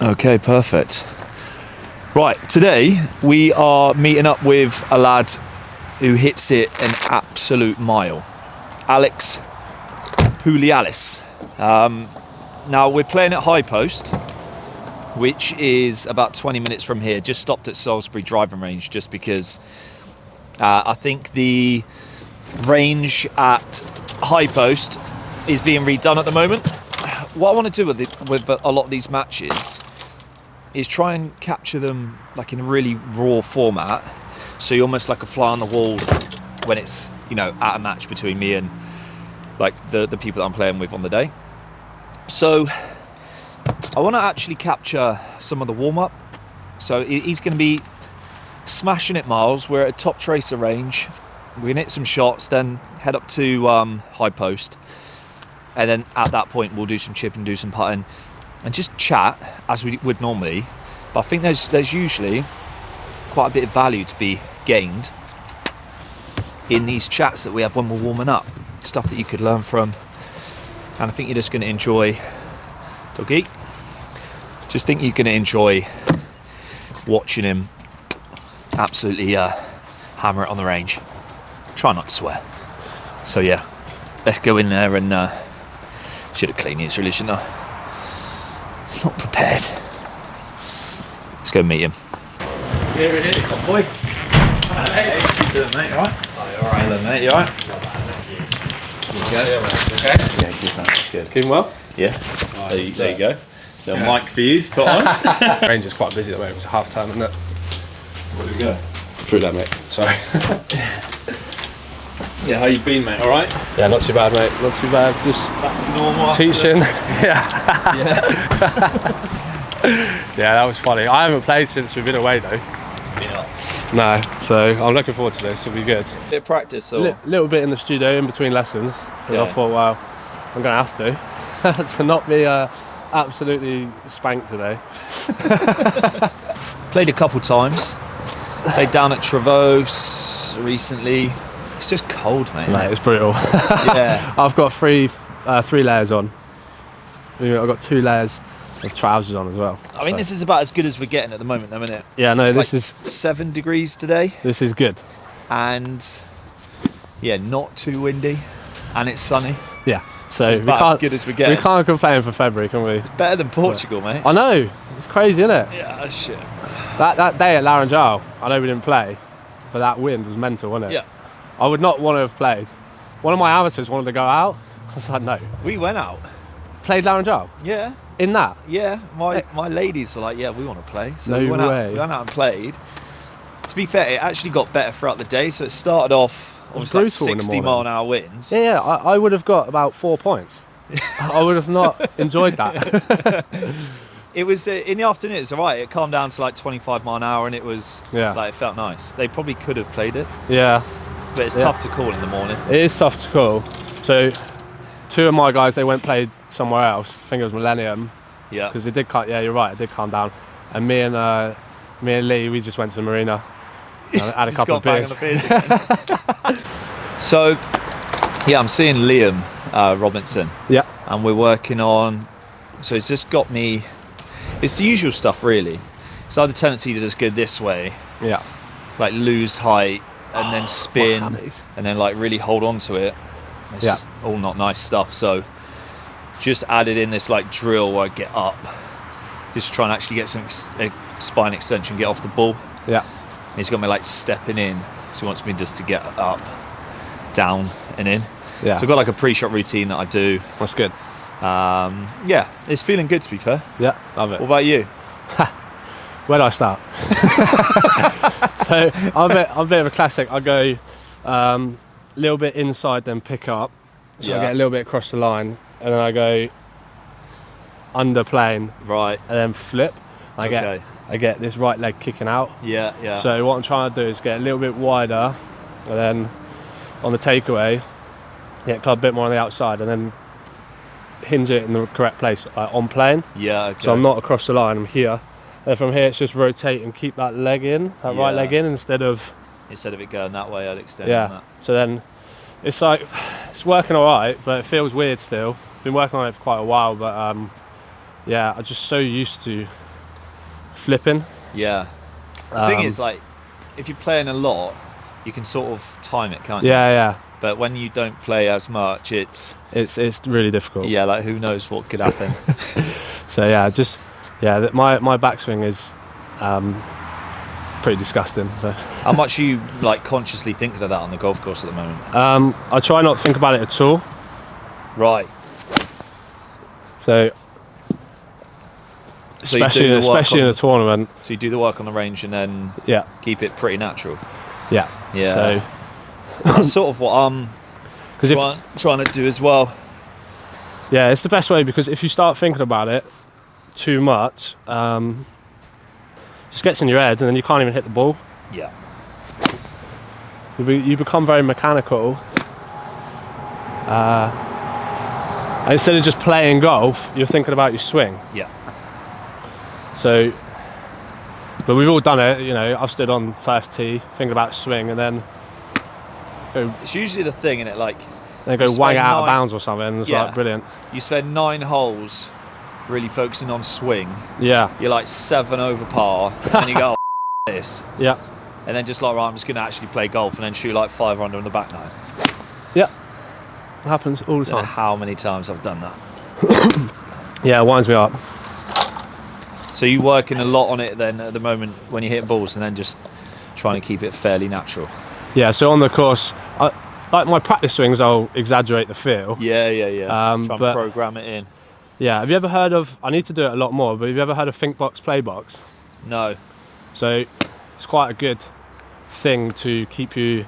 Okay, perfect. Right, today we are meeting up with a lad who hits it an absolute mile, Alex Poulialis. Now we're playing at High Post, which is about 20 minutes from here. Just stopped at Salisbury driving range just because I think the range at High Post is being redone at the moment. What I want to do with a lot of these matches is try and capture them like in a really raw format, so you're almost like a fly on the wall when it's, you know, at a match between me and like the people that I'm playing with on the day. So I want to actually capture some of the warm-up. So he's going to be smashing it miles. We're at a top tracer range. We're going to hit some shots, then head up to High Post, and then at that point we'll do some chipping, do some putting, and just chat as we would normally. But I think there's usually quite a bit of value to be gained in these chats that we have when we're warming up. Stuff that you could learn from, and I think you're just going to enjoy. Doggy, just think you're going to enjoy watching him absolutely hammer it on the range. Try not to swear. So yeah, let's go in there and should have cleaned it, really, shouldn't I? Not prepared. Let's go meet him. Here it is, top boy. Hello, mate. How you doing, mate? You alright? Oh, you alright? Hello, mate. You alright? Not bad, thank you. Okay? Yeah, good, man. Good. Keeping well? Yeah. There you go. So mic for you to put on. Range is quite busy at the moment. It's half time, isn't it? Where do we go? Through that, mate. Sorry. Yeah, how you been, mate? Alright? Yeah, not too bad, mate. Not too bad. Just Back to normal. teaching. Yeah. Yeah, that was funny. I haven't played since we've been away though. Yeah. No, so I'm looking forward to this. It'll be good. Bit of practice, or? Little bit in the studio in between lessons. Because Yeah. I thought, well, I'm going to have to not be absolutely spanked today. Played a couple times. Played down at Trevose recently. It's just cold, mate. Mate, it's brutal. Yeah. I've got three layers on. I've got 2 layers of trousers on as well. I mean, so. this is about as good as we're getting at the moment, though, isn't it? Yeah, no, It's this like is 7 degrees today, this is good. and yeah, not too windy, and it's sunny. Yeah, so we About can't as good as we're getting. we can't complain for February, can we? Better than Portugal, mate. I know, it's crazy, isn't it? Yeah, shit. That day at Laranjal, I know we didn't play, but that wind was mental, wasn't it? Yeah. I would not want to have played. One of my amateurs wanted to go out. I was like, no. We went out. Played Laranjal Yeah. in that. Yeah, my ladies were like, yeah, we want to play. So No we went way. out. We went out and played. To be fair, it actually got better throughout the day. So it started off obviously like brutal in the 60 morning. mile an hour winds. Yeah, I would have got about 4 points. I would have not enjoyed that. It was in the afternoon. It was alright. It calmed down to like 25 mile an hour, and it was like it felt nice. They probably could have played it, Yeah, but it's tough to call in the morning. it is tough to call. So 2 of my guys, they went played somewhere else. I think it was Millennium. Yeah. Because it did yeah, you're right, it did calm down. And me and Lee, we just went to the marina. Had a Just couple got bang of on beers. the beers again. So, yeah, I'm seeing Liam Robinson, Yeah, and we're working on. So it's just got me. It's the usual stuff, really. So I have the tendency to just go this way, yeah. like lose height, and then spin, hammies. and then like really hold on to it. It's Yeah. just all not nice stuff. So just added in this like drill where I get up, just try and actually get some spine extension, get off the ball. Yeah, He's got me like stepping in, so he wants me just to get up, down, and in. yeah. So I've got like a pre-shot routine that I do. That's good. Yeah, it's feeling good, to be fair. Yeah, love it. What about you? Where do I start? So I'm a bit of a classic. I go a little bit inside, then pick up. So I Yeah. get a little bit across the line, and then I go under plane, Right. and then flip. Okay. I get this right leg kicking out. Yeah, yeah. So what I'm trying to do is get a little bit wider, and then on the takeaway, get club a bit more on the outside, and then hinge it in the correct place on plane. yeah, okay. So I'm not across the line, I'm here. And from here, it's just rotate and keep that leg in, that right Yeah. leg in, instead of, Instead of it going that way, I'd extend yeah. on that. So then it's like, it's working all right, but it feels weird still. Been working on it for quite a while, but yeah, I'm just so used to flipping. Yeah. The thing is, like, if you're playing a lot, you can sort of time it, can't you? Yeah. But when you don't play as much, it's really difficult. yeah, like who knows what could happen. So my backswing is pretty disgusting. So. How much are you like consciously thinking of that on the golf course at the moment? I try not to think about it at all. Right. So you do the work especially in a tournament. So you do the work on the range and then keep it pretty natural. Yeah. Yeah. So that's sort of what I'm trying to do as well. Yeah, it's the best way, because if you start thinking about it too much, just gets in your head and then you can't even hit the ball. Yeah. You become very mechanical. And instead of just playing golf, you're thinking about your swing. Yeah. So, but we've all done it, you know. I've stood on first tee thinking about swing, and then it's usually the thing, isn't it? Like, then go wang out of bounds or something. It's like brilliant. You spend 9 holes really focusing on swing. Yeah. You're like 7 over par, and you go, oh, this. Yeah. And then just like, right, I'm just going to actually play golf, and then shoot like 5 under on the back nine. Yeah. It happens all the I don't know time. how many times I've done that. Yeah, it winds me up. So you working a lot on it then at the moment when you're hitting balls, and then just trying to keep it fairly natural. Yeah, so on the course, like my practice swings, I'll exaggerate the feel. Yeah. Try and but- program it in. Yeah, have you ever heard of, I need to do it a lot more, but have you ever heard of Thinkbox Playbox? No. So it's quite a good thing to keep you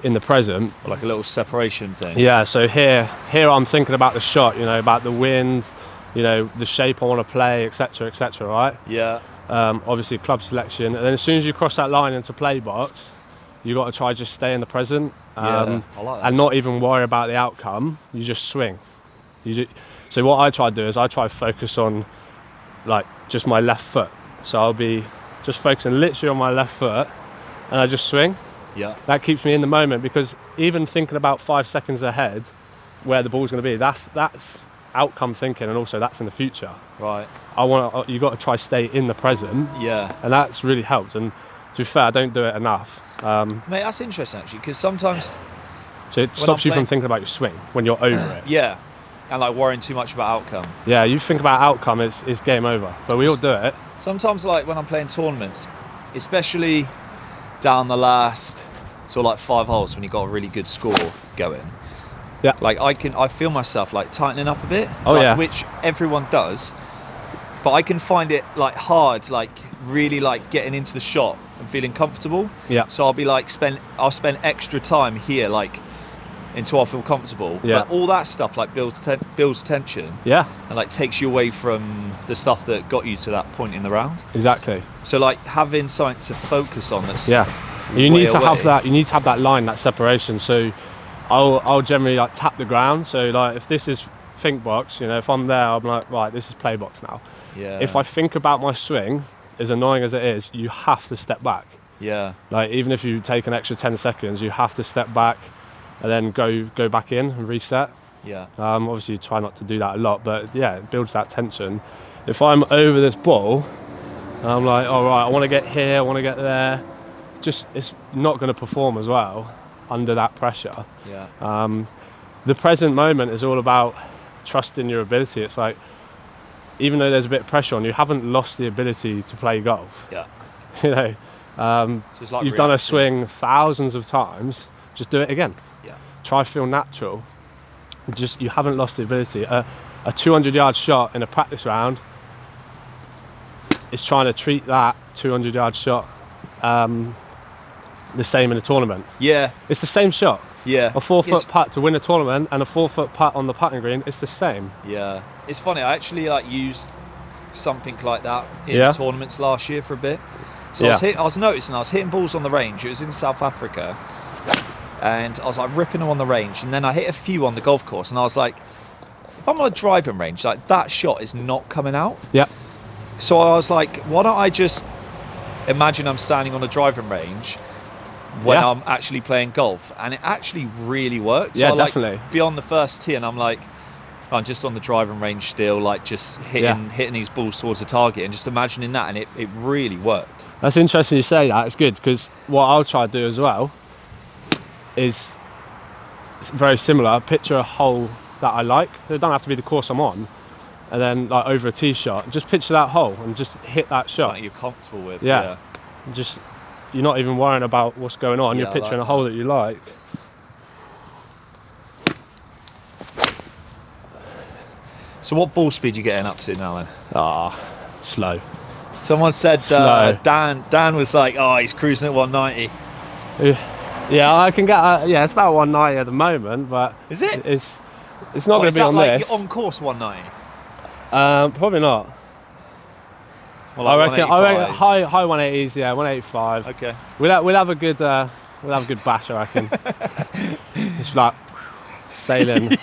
in the present. Like a little separation thing. Yeah, so here I'm thinking about the shot, you know, about the wind, you know, the shape I want to play, etc., right? Yeah. Obviously club selection, and then as soon as you cross that line into Playbox, you got to try just stay in the present, I like that. and not even worry about the outcome. You just swing. So what I try to do is I try to focus on like just my left foot. So I'll be just focusing literally on my left foot, and I just swing. Yeah. That keeps me in the moment, because even thinking about 5 seconds ahead where the ball's going to be, that's outcome thinking, and also that's in the future. Right. You got to try stay in the present. Yeah. And that's really helped. And to be fair, I don't do it enough. Mate, that's interesting actually, because sometimes. So it stops you from thinking about your swing when you're over it. Yeah. And like worrying too much about outcome. Yeah, you think about outcome, it's game over. But we all do it. Sometimes, like when I'm playing tournaments, especially down the last sort of like 5 holes when you got a really good score going. Yeah. Like I feel myself like tightening up a bit. Oh, like, yeah. Which everyone does, but I can find it like hard, like really like getting into the shot and feeling comfortable. Yeah. So I'll be like I'll spend extra time here, like until I feel comfortable. Yeah. But all that stuff like builds tension. Yeah, And like takes you away from the stuff that got you to that point in the round. exactly. So like having something to focus on that's Yeah. You way need to away. have that. You need to have that line, that separation. So I'll generally like tap the ground. So like if this is Thinkbox, you know, if I'm there, I'm like, right, this is Playbox now. Yeah. If I think about my swing, as annoying as it is, you have to step back. Yeah. Like even if you take an extra 10 seconds, you have to step back and then go back in and reset. Yeah. Obviously you try not to do that a lot, but yeah, it builds that tension. If I'm over this ball, and I'm like, all right, I want to get here, I want to get there, just it's not going to perform as well under that pressure. Yeah. The present moment is all about trusting your ability. It's like, even though there's a bit of pressure on, you haven't lost the ability to play golf. Yeah. You know, So it's like you've done a reacting. swing thousands of times, just do it again. Yeah. Try to feel natural. Just, you haven't lost the ability. A 200-yard shot in a practice round is trying to treat that 200-yard shot the same in a tournament. Yeah. It's the same shot. Yeah. A 4 It's- foot putt to win a tournament and a 4 foot putt on the putting green, it's the same. Yeah. It's funny. I actually like used something like that in Yeah. tournaments last year for a bit. So Yeah. I was noticing I was hitting balls on the range. It was in South Africa, and I was like ripping them on the range, and then I hit a few on the golf course, and I was like, if I'm on a driving range, like that shot is not coming out. Yeah. So I was like, why don't I just imagine I'm standing on a driving range when Yeah. I'm actually playing golf, and it actually really works. Yeah, so I like definitely. be on the first tee, and I'm like, I'm just on the driving range still, like just hitting these balls towards the target and just imagining that, and it really worked. That's interesting you say that. It's good, because what I'll try to do as well is very similar. Picture a hole that I like. It don't have to be the course I'm on, and then like over a tee shot, just picture that hole and just hit that shot. Something you're comfortable with. Yeah. Just, you're not even worrying about what's going on. Yeah, You're picturing like a hole that you like. So what ball speed you getting up to now then? Slow. Someone said Slow. Dan was like, oh, he's cruising at 190. Yeah, I can get. Yeah, it's about 190 at the moment, but Is it? It's not going to be on like this. On course 190. Probably not. Well, I like reckon 185. high 180s. Yeah, 185. Okay. We'll have a good bash, I reckon. It's like sailing,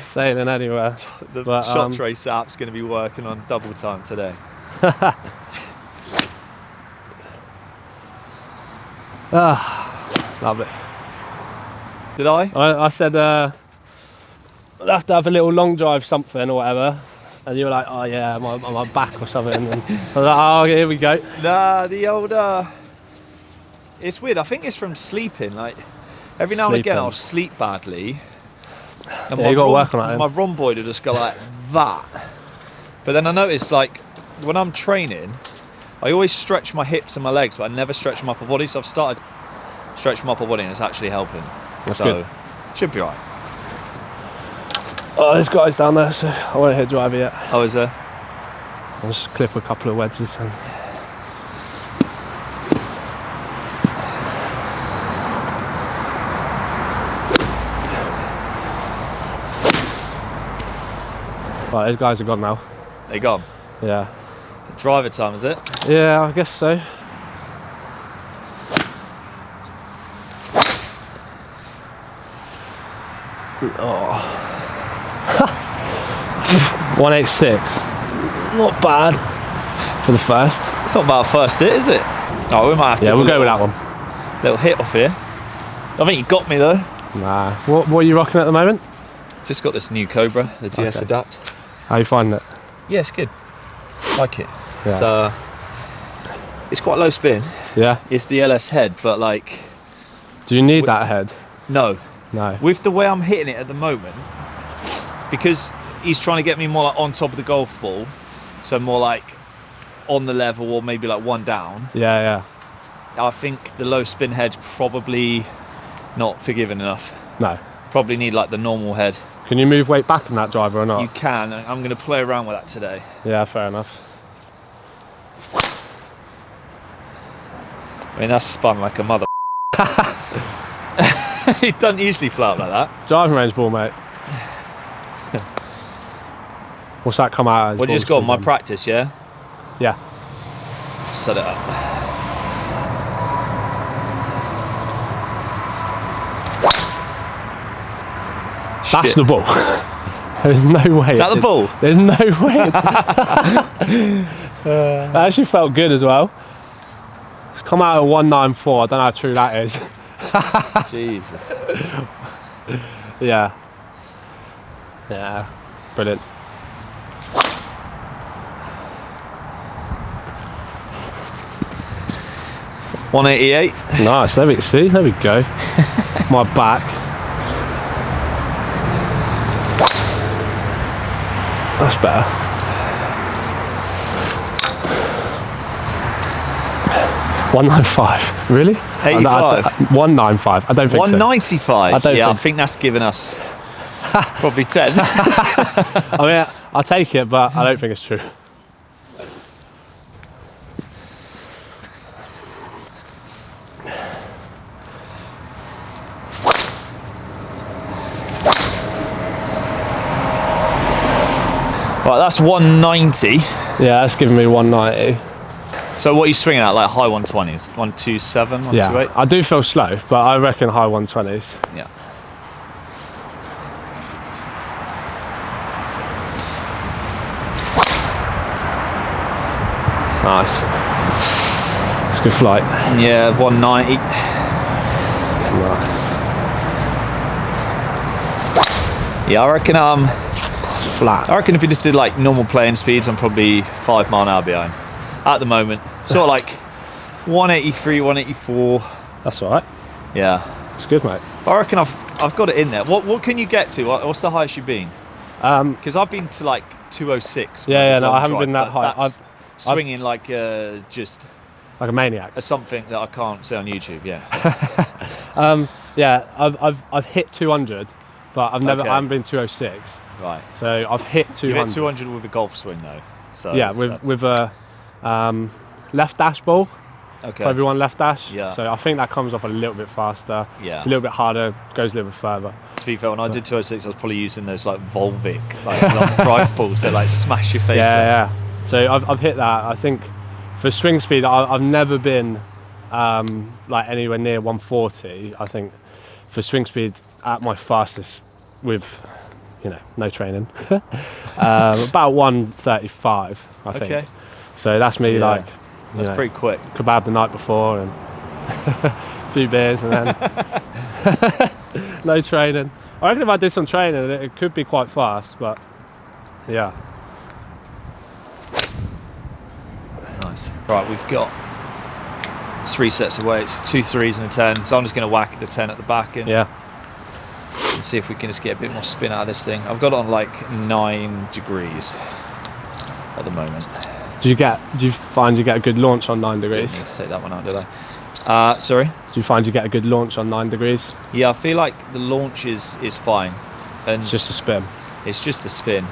sailing anywhere. The shot trace app's going to be working on double time today. Lovely. Did I? I said I'll have to have a little long drive something or whatever, and you were like, oh yeah, I'm on my back or something, and I was like, oh, here we go. Nah, the old it's weird. I think it's from sleeping. Like every now and again, I'll sleep badly. And Yeah, you got to work on that. My rhomboid will just go like that. But then I notice, like, when I'm training, I always stretch my hips and my legs, but I never stretch my upper body. So I've started stretching my upper body, and it's actually helping. That's so good. Should be right. Oh, this guy's down there, so I won't hit driver yet. Oh, is there? I'll just clip a couple of wedges. And right, those guys are gone now. They gone. Yeah. Driver time, is it? Yeah, I guess so. Oh. 186. Not bad for the first. It's not about first hit, is it? Oh, we might have to. Yeah, we'll go with that one. Little hit off here. I think you got me though. Nah. What are you rocking at the moment? Just got this new Cobra, the DS Okay. Adapt. How you finding it? Yeah, it's good. Like it. Yeah. It's quite low spin. Yeah. It's the LS head, but like, Do you need that head? no. No. With the way I'm hitting it at the moment, because he's trying to get me more like on top of the golf ball, so more like on the level or maybe like one down. Yeah. I think the low spin head's probably not forgiving enough. No. Probably need like the normal head. Can you move weight back in that driver or not? You can. I'm going to play around with that today. Yeah, fair enough. I mean, that's spun like a mother. It doesn't usually fly up like that. Driving range ball, mate. What's that come out as? Well, you just got on my practice, yeah? Yeah. Set it up. That's Shit. the ball. There's no way. Is that the ball? There's no way. That actually felt good as well. It's come out at 194. I don't know how true that is. Jesus. Yeah. Brilliant. $188. Nice. There we go. My back. That's better. $195. Really? 85. 195. I don't think so. 195. I don't I think- think that's given us probably 10. I mean, I'll take it, but I don't think it's true. Right, that's 190. Yeah, that's giving me 190. So what are you swinging at? Like high 120s? 127, 128? Yeah, I do feel slow, but I reckon high 120s. Yeah. Nice. It's a good flight. Yeah, 190. Nice. Yeah, I reckon flat. I reckon if you just did like normal playing speeds, I'm probably 5 mile an hour behind at the moment. Sort of like 183, 184. That's all right. Yeah, It's good, mate. I reckon I've got it in there. What can you get to? What's the highest you've been? Because I've been to like 206. Yeah, no, long I haven't drive, been that but high. that's swinging like just Like a maniac. something that I can't say on YouTube. Yeah. Yeah, I've hit 200, but I haven't been 206. Right. So I've hit You 200. hit 200 with a golf swing though. So Yeah, with a left dash ball. okay. For everyone left dash. Yeah. So I think that comes off a little bit faster. Yeah. It's a little bit harder, goes a little bit further. To be fair, when I did 206, I was probably using those like Volvic, like long drive balls that like smash your face in. Yeah. So I've hit that. I think for swing speed, I've never been like anywhere near 140. I think for swing speed at my fastest with, no training, about 135, I think. Okay. So that's me like, That's pretty quick. kebab the night before and a few beers and then no training. I reckon if I did some training, it could be quite fast, but yeah. Nice. Right, we've got 3 sets of weights, 2 threes and a 10. So I'm just going to whack the 10 at the back and see if we can just get a bit more spin out of this thing. I've got it on like 9 degrees at the moment. Do you find you get a good launch on 9 degrees? Didn't need to take that one out, did I? Sorry? Do you find you get a good launch on 9 degrees? Yeah, I feel like the launch is fine. And It's just a spin. it's just the spin.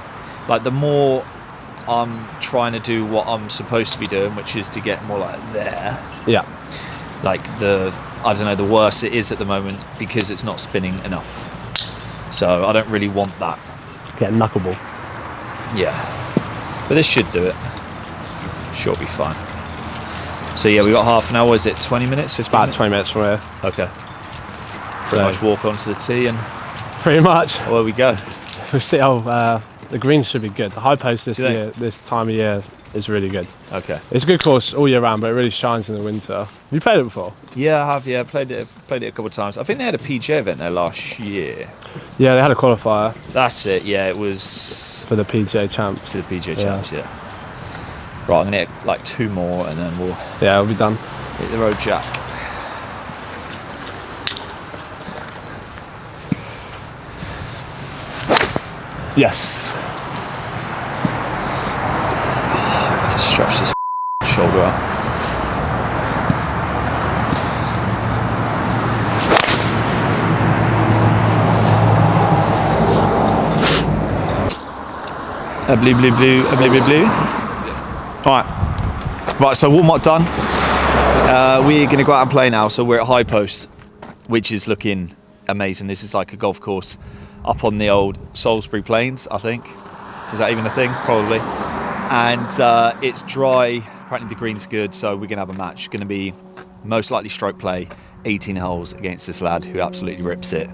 Like the more I'm trying to do what I'm supposed to be doing, which is to get more like there, Yeah. like the worse it is at the moment because it's not spinning enough. So I don't really want that. Get a knuckleball. Yeah. But this should do it. Sure be fine. So yeah, we got half an hour. Is it 20 minutes? 15 About minutes? 20 minutes from here. Okay. Pretty much walk onto the tee and Pretty much. away we go. We'll see how the greens should be good. The high post Do you think? this time of year is really good. Okay. It's a good course all year round, but it really shines in the winter. Have you played it before? Yeah, I have. Yeah, played it a couple of times. I think they had a PGA event there last year. Yeah, they had a qualifier That's it. Yeah, it was for the PGA Champs. to the PGA Champs. Yeah. Right, I'm gonna hit like 2 more and then we'll Yeah, it'll be done. hit the road, Jack. Yes. To stretch this shoulder out. A blue, blue, blue, a blue, blue, blue. Right, so warm up done. We're going to go out and play now. So we're at High Post, which is looking amazing. This is like a golf course up on the old Salisbury Plains, I think. Is that even a thing? Probably. And it's dry. Apparently the green's good, so we're going to have a match. Going to be most likely stroke play, 18 holes against this lad who absolutely rips it.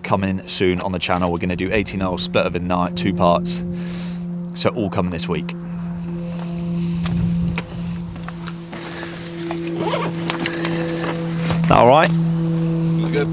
Coming soon on the channel. We're going to do 18 holes split over night, 2 parts. So all coming this week. All right. Good.